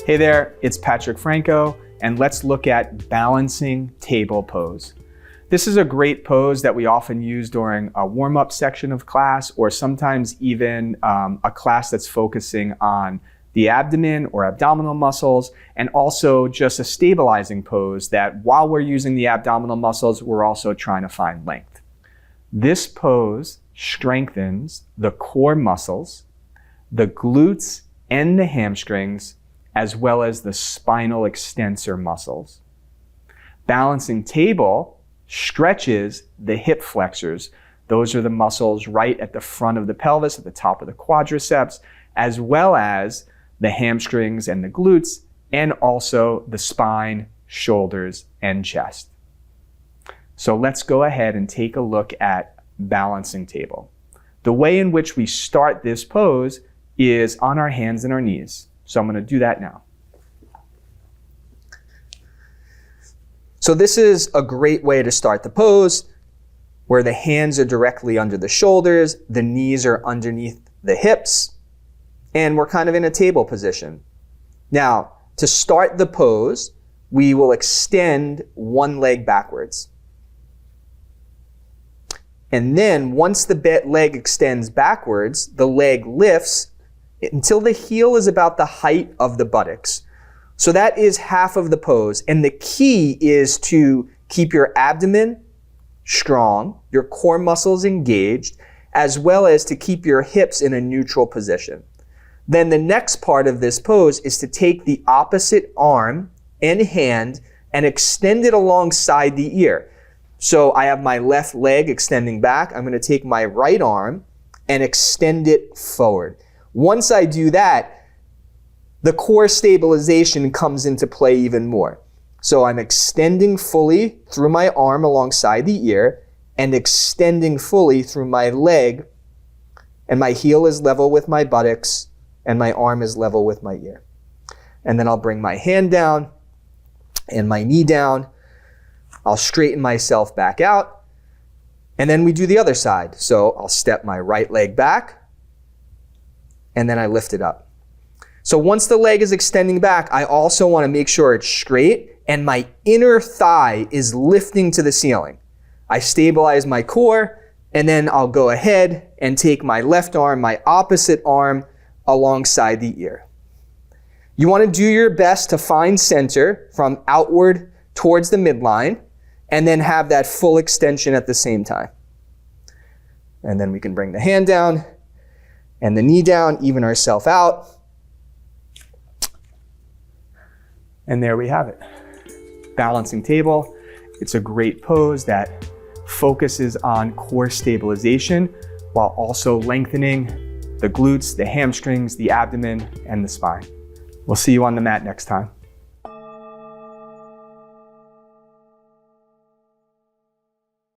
Hey there, it's Patrick Franco, and let's look at balancing table pose. This is a great pose that we often use during a warm-up section of class, or sometimes even a class that's focusing on the abdomen or abdominal muscles, and also just a stabilizing pose that while we're using the abdominal muscles, we're also trying to find length. This pose strengthens the core muscles, the glutes and the hamstrings, as well as the spinal extensor muscles. Balancing table stretches the hip flexors. Those are the muscles right at the front of the pelvis, at the top of the quadriceps, as well as the hamstrings and the glutes, and also the spine, shoulders, and chest. So let's go ahead and take a look at balancing table. The way in which we start this pose is on our hands and our knees. So I'm going to do that now. So this is a great way to start the pose, where the hands are directly under the shoulders, the knees are underneath the hips, and we're kind of in a table position. Now, to start the pose, we will extend one leg backwards. And then once the leg extends backwards, the leg lifts until the heel is about the height of the buttocks. So that is half of the pose. And the key is to keep your abdomen strong, your core muscles engaged, as well as to keep your hips in a neutral position. Then the next part of this pose is to take the opposite arm and hand and extend it alongside the ear. So I have my left leg extending back. I'm going to take my right arm and extend it forward. Once I do that, the core stabilization comes into play even more. So I'm extending fully through my arm alongside the ear and extending fully through my leg, and my heel is level with my buttocks and my arm is level with my ear. And then I'll bring my hand down and my knee down. I'll straighten myself back out, and then we do the other side. So I'll step my right leg back, and then I lift it up. So once the leg is extending back, I also want to make sure it's straight and my inner thigh is lifting to the ceiling. I stabilize my core, and then I'll go ahead and take my left arm, my opposite arm, alongside the ear. You want to do your best to find center from outward towards the midline, and then have that full extension at the same time. And then we can bring the hand down and the knee down, even ourselves out. And there we have it. Balancing table. It's a great pose that focuses on core stabilization while also lengthening the glutes, the hamstrings, the abdomen, and the spine. We'll see you on the mat next time.